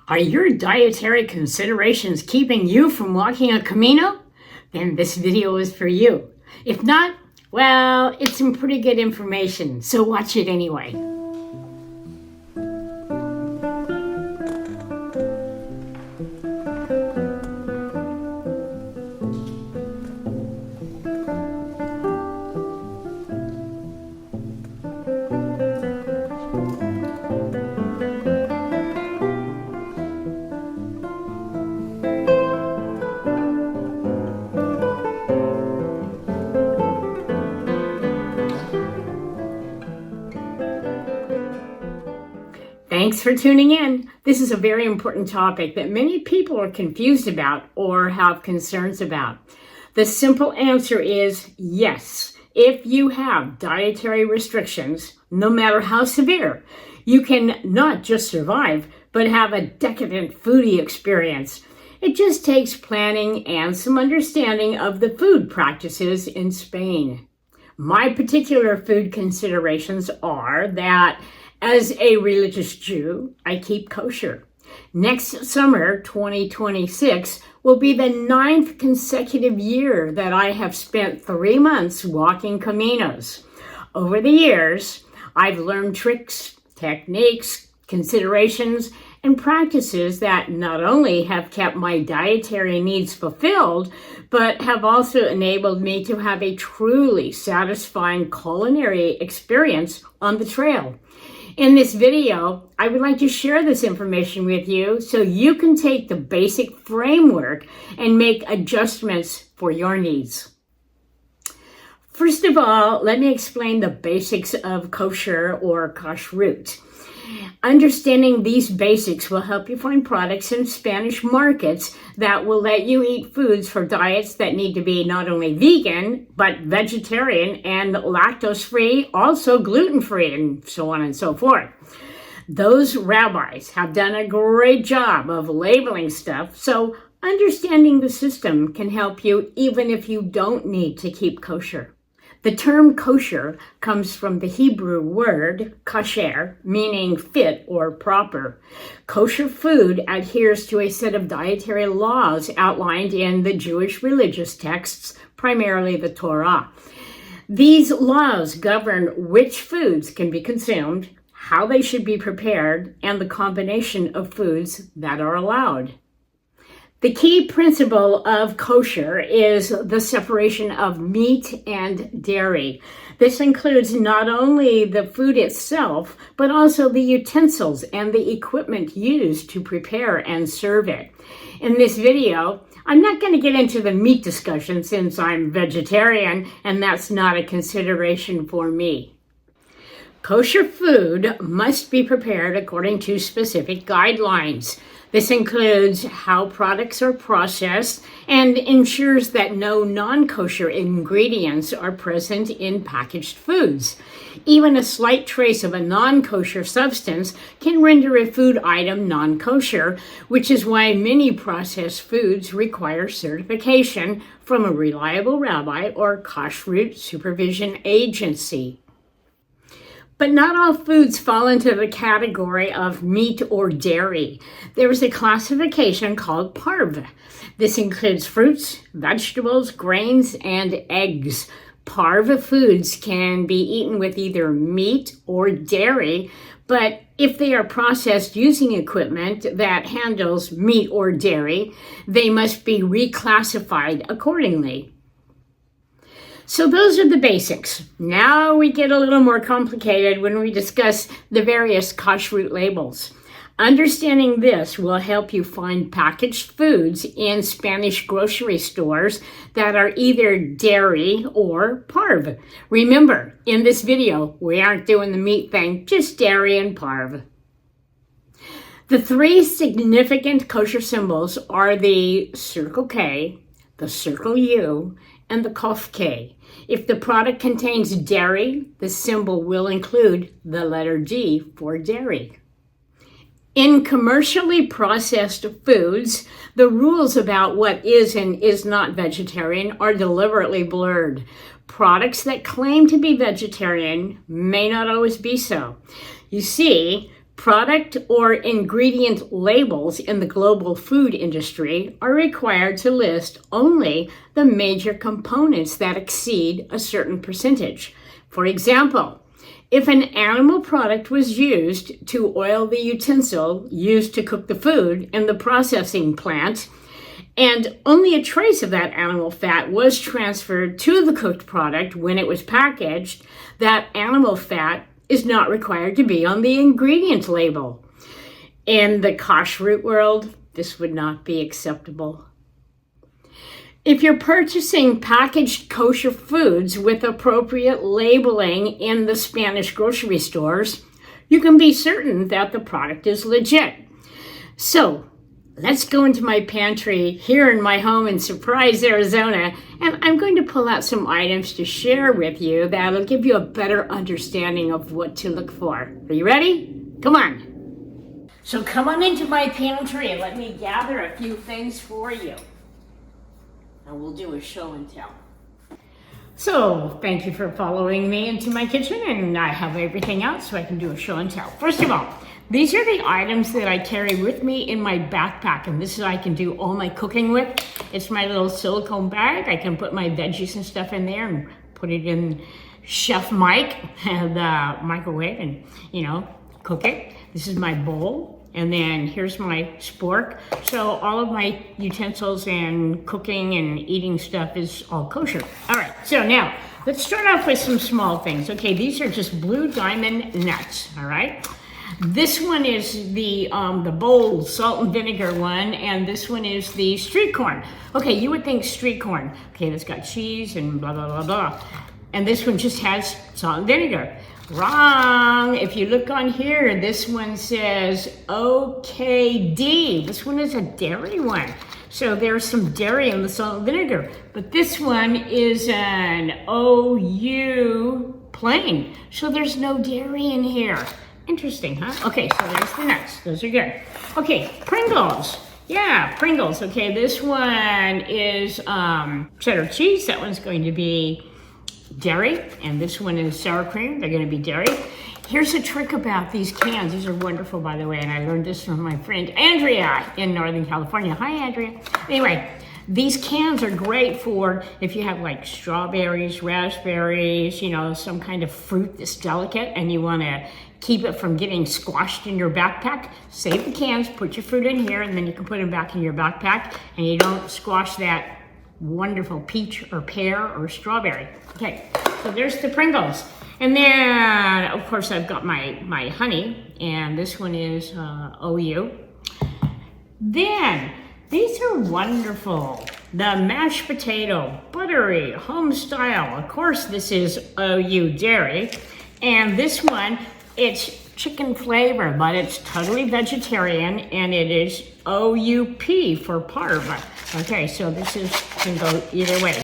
Are your dietary considerations keeping you from walking a Camino? Then this video is for you. If not, well, it's some pretty good information, so watch it anyway. Thanks for tuning in. This is a very important topic that many people are confused about or have concerns about. The simple answer is yes. If you have dietary restrictions, no matter how severe, you can not just survive, but have a decadent foodie experience. It just takes planning and some understanding of the food practices in Spain. My particular food considerations are that as a religious Jew, I keep kosher. Next summer, 2026, will be the 9th consecutive year that I have spent 3 months walking Caminos. Over the years, I've learned tricks, techniques, considerations, and practices that not only have kept my dietary needs fulfilled, but have also enabled me to have a truly satisfying culinary experience on the trail. In this video, I would like to share this information with you so you can take the basic framework and make adjustments for your needs. First of all, let me explain the basics of kosher or kashrut. Understanding these basics will help you find products in Spanish markets that will let you eat foods for diets that need to be not only vegan, but vegetarian and lactose-free, also gluten-free, and so on and so forth. Those rabbis have done a great job of labeling stuff, so understanding the system can help you even if you don't need to keep kosher. The term kosher comes from the Hebrew word kasher, meaning fit or proper. Kosher food adheres to a set of dietary laws outlined in the Jewish religious texts, primarily the Torah. These laws govern which foods can be consumed, how they should be prepared, and the combination of foods that are allowed. The key principle of kosher is the separation of meat and dairy. This includes not only the food itself, but also the utensils and the equipment used to prepare and serve it. In this video, I'm not going to get into the meat discussion since I'm vegetarian and that's not a consideration for me. Kosher food must be prepared according to specific guidelines. This includes how products are processed and ensures that no non-kosher ingredients are present in packaged foods. Even a slight trace of a non-kosher substance can render a food item non-kosher, which is why many processed foods require certification from a reliable rabbi or kashrut supervision agency. But not all foods fall into the category of meat or dairy. There is a classification called parve. This includes fruits, vegetables, grains, and eggs. Parve foods can be eaten with either meat or dairy, but if they are processed using equipment that handles meat or dairy, they must be reclassified accordingly. So those are the basics. Now we get a little more complicated when we discuss the various kashrut labels. Understanding this will help you find packaged foods in Spanish grocery stores that are either dairy or parve. Remember, in this video, we aren't doing the meat thing, just dairy and parve. The 3 significant kosher symbols are the circle K, the circle U, and the Kof K. If the product contains dairy, the symbol will include the letter D for dairy. In commercially processed foods, the rules about what is and is not vegetarian are deliberately blurred. Products that claim to be vegetarian may not always be so. You see, Product or ingredient labels in the global food industry are required to list only the major components that exceed a certain percentage. For example, if an animal product was used to oil the utensil used to cook the food in the processing plant, and only a trace of that animal fat was transferred to the cooked product when it was packaged, that animal fat is not required to be on the ingredient label. In the kashrut world, this would not be acceptable. If you're purchasing packaged kosher foods with appropriate labeling in the Spanish grocery stores, you can be certain that the product is legit. So, let's go into my pantry here in my home in Surprise, Arizona, and I'm going to pull out some items to share with you that'll give you a better understanding of what to look for. Are you ready? Come on. So come on into my pantry and let me gather a few things for you. And we'll do a show and tell. So, thank you for following me into my kitchen, and I have everything out so I can do a show and tell. First of all, these are the items that I carry with me in my backpack, and this is I can do all my cooking with. It's my little silicone bag. I can put my veggies and stuff in there and put it in Chef Mike and microwave and, cook it. This is my bowl. And then here's my spork. So all of my utensils and cooking and eating stuff is all kosher. All right, so now let's start off with some small things. Okay, these are just blue diamond nuts, all right? This one is the bold salt and vinegar one, and this one is the street corn. Okay, you would think street corn. Okay, that's got cheese and blah, blah, blah, blah. And this one just has salt and vinegar. Wrong. If you look on here, this one says OKD. This one is a dairy one. So there's some dairy in the salt and vinegar. But this one is an OU plain. So there's no dairy in here. Interesting, huh? Okay, so there's the nuts. Those are good. Okay, Pringles. Yeah, Pringles. Okay, this one is cheddar cheese. That one's going to be dairy, and this one is sour cream. They're going to be dairy. Here's a trick about these cans. These are wonderful, by the way, and I learned this from my friend Andrea in Northern California. Hi, Andrea. Anyway, these cans are great for if you have like strawberries, raspberries, some kind of fruit that's delicate, and you want to keep it from getting squashed in your backpack. Save the cans, put your fruit in here, and then you can put them back in your backpack, and you don't squash that wonderful peach or pear or strawberry. Okay, so there's the Pringles. And then, of course, I've got my honey, and this one is OU. Then, these are wonderful. The mashed potato, buttery, home style. Of course, this is OU dairy. And this one, it's chicken flavor, but it's totally vegetarian, and it is OUP for Parva. Okay, so this can go either way.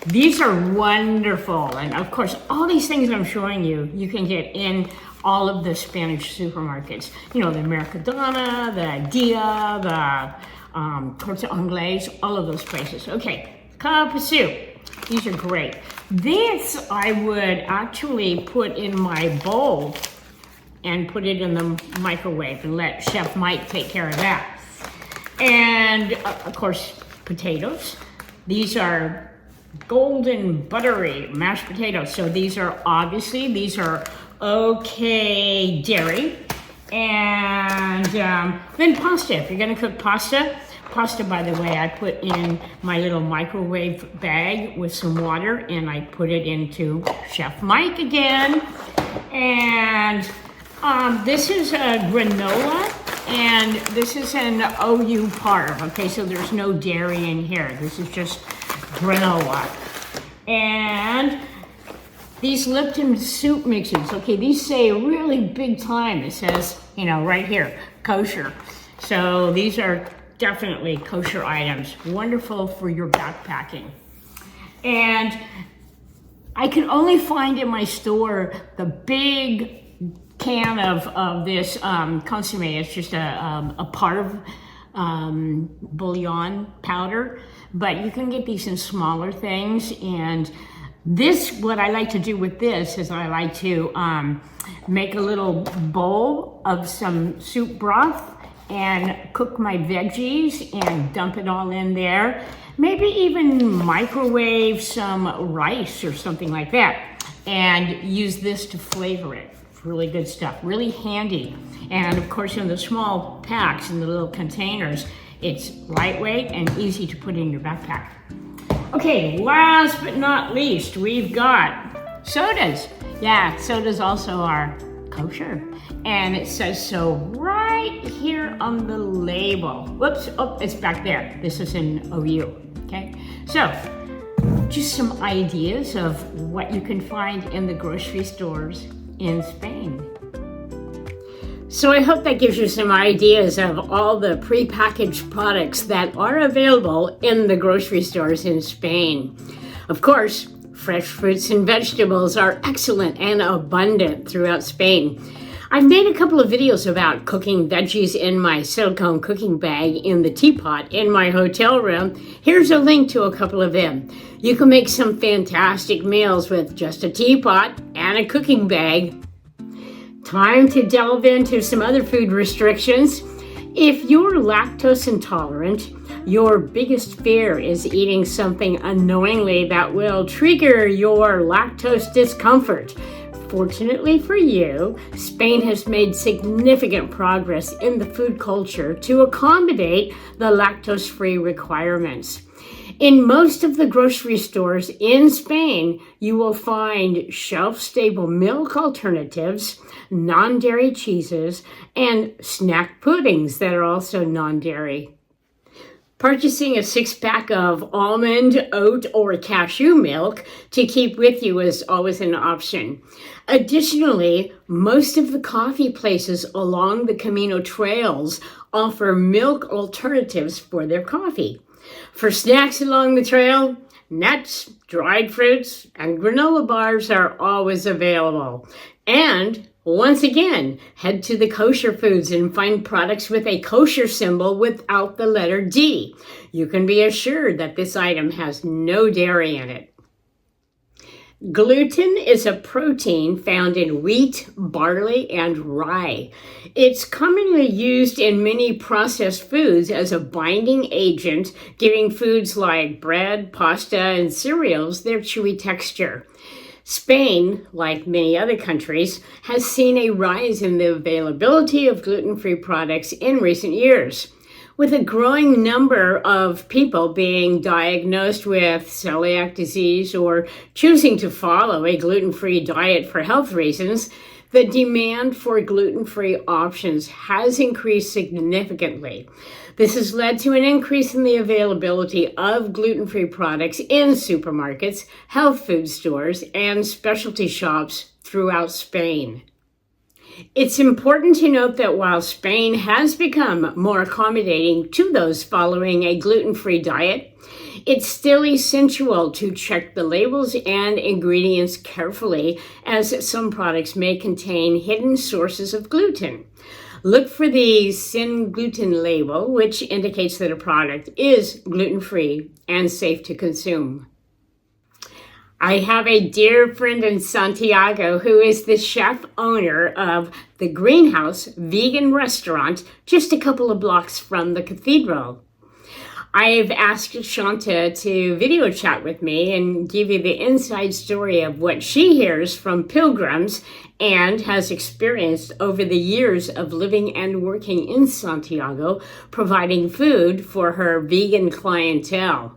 These are wonderful, and of course, all these things I'm showing you, you can get in all of the Spanish supermarkets. The Mercadona, the Dia, the Corte Inglés, all of those places. Okay, cup of soup. These are great. This I would actually put in my bowl and put it in the microwave and let Chef Mike take care of that. And of course, potatoes. These are golden buttery mashed potatoes. So these are okay dairy. And then pasta. If you're gonna cook pasta, by the way, I put in my little microwave bag with some water, and I put it into Chef Mike again. And this is a granola, and this is an OU Parv. Okay, so there's no dairy in here. This is just granola. And these Lipton soup mixes, okay, these say really big time. It says, right here, kosher. So these are definitely kosher items. Wonderful for your backpacking. And I can only find in my store the big can of this consomme. It's just a Parv bouillon powder, but you can get these in smaller things, and What I like to do with this is I like to make a little bowl of some soup broth and cook my veggies and dump it all in there. Maybe even microwave some rice or something like that and use this to flavor it. Really good stuff, really handy. And of course in the small packs, in the little containers, it's lightweight and easy to put in your backpack. Okay, last but not least, we've got sodas. Yeah, sodas also are kosher. And it says so right here on the label. Whoops, oh, it's back there. This is in OU, okay? So, just some ideas of what you can find in the grocery stores in Spain. So I hope that gives you some ideas of all the prepackaged products that are available in the grocery stores in Spain. Of course, fresh fruits and vegetables are excellent and abundant throughout Spain. I've made a couple of videos about cooking veggies in my silicone cooking bag in the teapot in my hotel room. Here's a link to a couple of them. You can make some fantastic meals with just a teapot and a cooking bag. Time to delve into some other food restrictions. If you're lactose intolerant, your biggest fear is eating something unknowingly that will trigger your lactose discomfort. Fortunately for you, Spain has made significant progress in the food culture to accommodate the lactose-free requirements. In most of the grocery stores in Spain, you will find shelf-stable milk alternatives, non-dairy cheeses, and snack puddings that are also non-dairy. Purchasing a 6-pack of almond, oat, or cashew milk to keep with you is always an option. Additionally, most of the coffee places along the Camino trails offer milk alternatives for their coffee. For snacks along the trail, nuts, dried fruits, and granola bars are always available. And once again, head to the kosher foods and find products with a kosher symbol without the letter D. You can be assured that this item has no dairy in it. Gluten is a protein found in wheat, barley, and rye. It's commonly used in many processed foods as a binding agent, giving foods like bread, pasta, and cereals their chewy texture. Spain, like many other countries, has seen a rise in the availability of gluten-free products in recent years. With a growing number of people being diagnosed with celiac disease or choosing to follow a gluten-free diet for health reasons, the demand for gluten-free options has increased significantly. This has led to an increase in the availability of gluten-free products in supermarkets, health food stores, and specialty shops throughout Spain. It's important to note that while Spain has become more accommodating to those following a gluten-free diet, it's still essential to check the labels and ingredients carefully, as some products may contain hidden sources of gluten. Look for the sin gluten label, which indicates that a product is gluten-free and safe to consume. I have a dear friend in Santiago who is the chef owner of the Greenhouse vegan restaurant just a couple of blocks from the cathedral. I've asked Shanta to video chat with me and give you the inside story of what she hears from pilgrims and has experienced over the years of living and working in Santiago, providing food for her vegan clientele.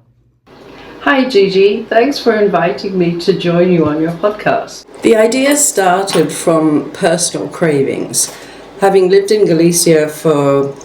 Hi Gigi, thanks for inviting me to join you on your podcast. The idea started from personal cravings. Having lived in Galicia for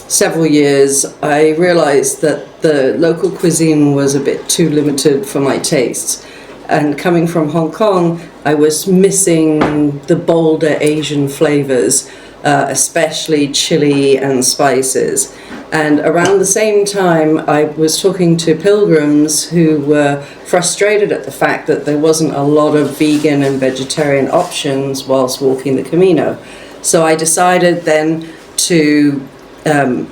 several years, I realized that the local cuisine was a bit too limited for my tastes. And coming from Hong Kong, I was missing the bolder Asian flavors, especially chili and spices. And around the same time, I was talking to pilgrims who were frustrated at the fact that there wasn't a lot of vegan and vegetarian options whilst walking the Camino. So I decided then to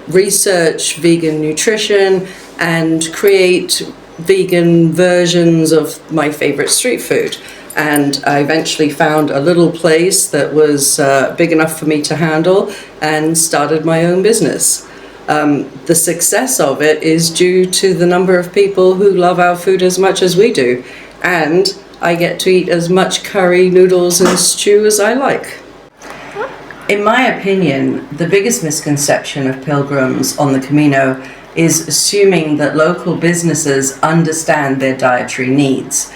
research vegan nutrition and create vegan versions of my favorite street food. And I eventually found a little place that was big enough for me to handle and started my own business. The success of it is due to the number of people who love our food as much as we do. And I get to eat as much curry, noodles and stew as I like. In my opinion, the biggest misconception of pilgrims on the Camino is assuming that local businesses understand their dietary needs.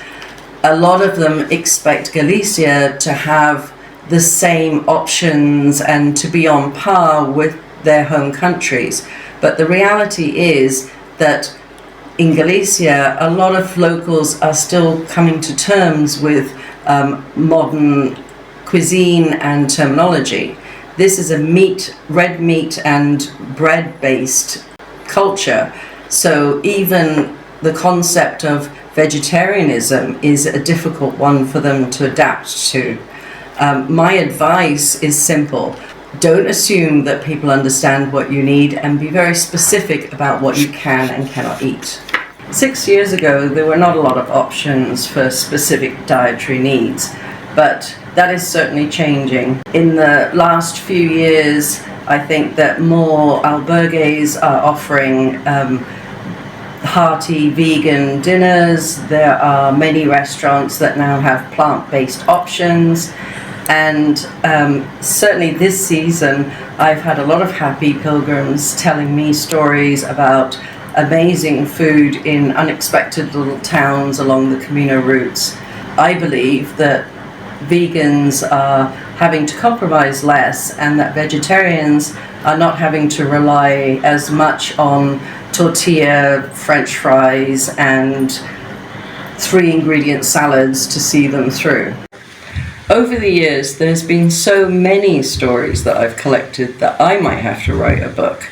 A lot of them expect Galicia to have the same options and to be on par with their home countries. But the reality is that in Galicia, a lot of locals are still coming to terms with modern cuisine and terminology. This is a red meat and bread-based culture. So even the concept of vegetarianism is a difficult one for them to adapt to. My advice is simple. Don't assume that people understand what you need, and be very specific about what you can and cannot eat. 6 years ago, there were not a lot of options for specific dietary needs, but that is certainly changing. In the last few years, I think that more albergues are offering hearty vegan dinners. There are many restaurants that now have plant-based options. And certainly this season, I've had a lot of happy pilgrims telling me stories about amazing food in unexpected little towns along the Camino routes. I believe that vegans are having to compromise less, and that vegetarians are not having to rely as much on tortilla, French fries, and 3-ingredient salads to see them through. Over the years, there's been so many stories that I've collected that I might have to write a book.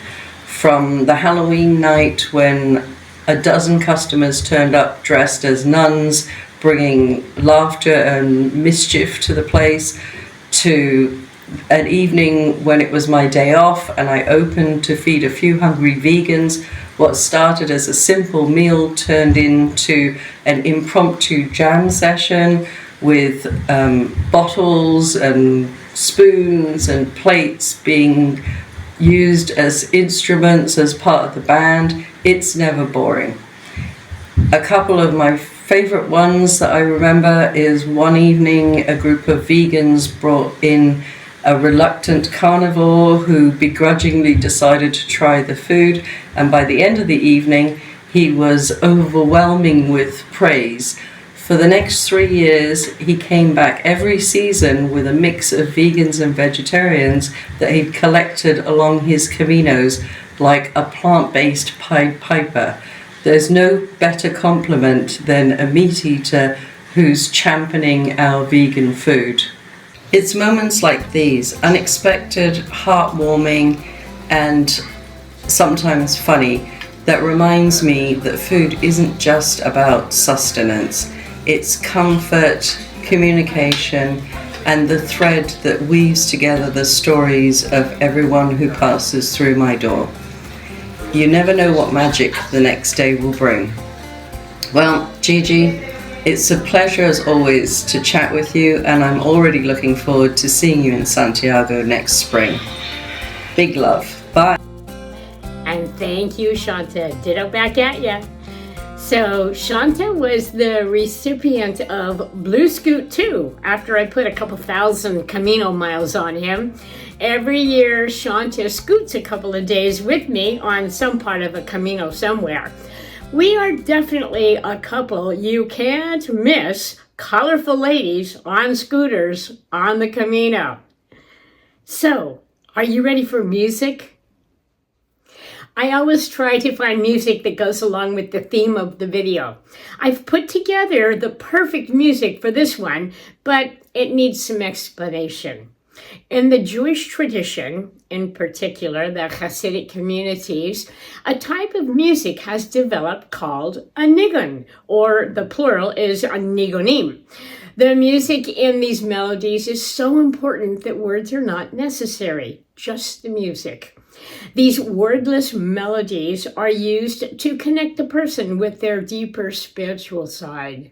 From the Halloween night when a dozen customers turned up dressed as nuns, bringing laughter and mischief to the place, to an evening when it was my day off and I opened to feed a few hungry vegans. What started as a simple meal turned into an impromptu jam session with bottles and spoons and plates being used as instruments as part of the band. It's never boring. A couple of my favorite ones that I remember is one evening a group of vegans brought in a reluctant carnivore who begrudgingly decided to try the food, and by the end of the evening he was overwhelming with praise. For the next 3 years, he came back every season with a mix of vegans and vegetarians that he'd collected along his Caminos, like a plant-based Pied Piper. There's no better compliment than a meat eater who's championing our vegan food. It's moments like these, unexpected, heartwarming, and sometimes funny, that reminds me that food isn't just about sustenance. It's comfort, communication, and the thread that weaves together the stories of everyone who passes through my door. You never know what magic the next day will bring. Well, Gigi, it's a pleasure as always to chat with you, and I'm already looking forward to seeing you in Santiago next spring. Big love. Bye. And thank you, Shanta. Ditto back at ya. So Shanta was the recipient of Blue Scoot 2 after I put a couple thousand Camino miles on him. Every year, Shanta scoots a couple of days with me on some part of a Camino somewhere. We are definitely a couple you can't miss, colorful ladies on scooters on the Camino. So, are you ready for music? I always try to find music that goes along with the theme of the video. I've put together the perfect music for this one, but it needs some explanation. In the Jewish tradition, in particular the Hasidic communities, a type of music has developed called a nigun, or the plural is a nigunim. The music in these melodies is so important that words are not necessary, just the music. These wordless melodies are used to connect the person with their deeper spiritual side.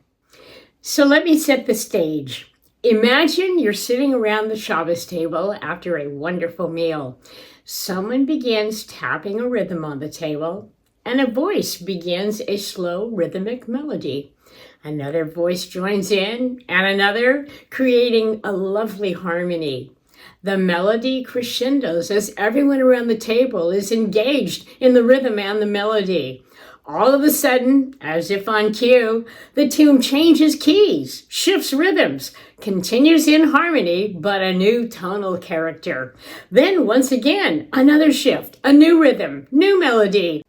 So let me set the stage. Imagine you're sitting around the Shabbos table after a wonderful meal. Someone begins tapping a rhythm on the table, and a voice begins a slow rhythmic melody. Another voice joins in, and another, creating a lovely harmony. The melody crescendos as everyone around the table is engaged in the rhythm and the melody. All of a sudden, as if on cue, the tune changes keys, shifts rhythms, continues in harmony, but a new tonal character. Then once again, another shift, a new rhythm, new melody.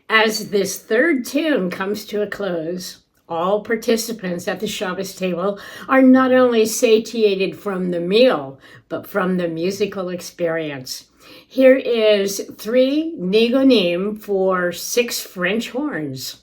As this third tune comes to a close, all participants at the Shabbos table are not only satiated from the meal, but from the musical experience. Here is 3 nigonim for 6 French horns.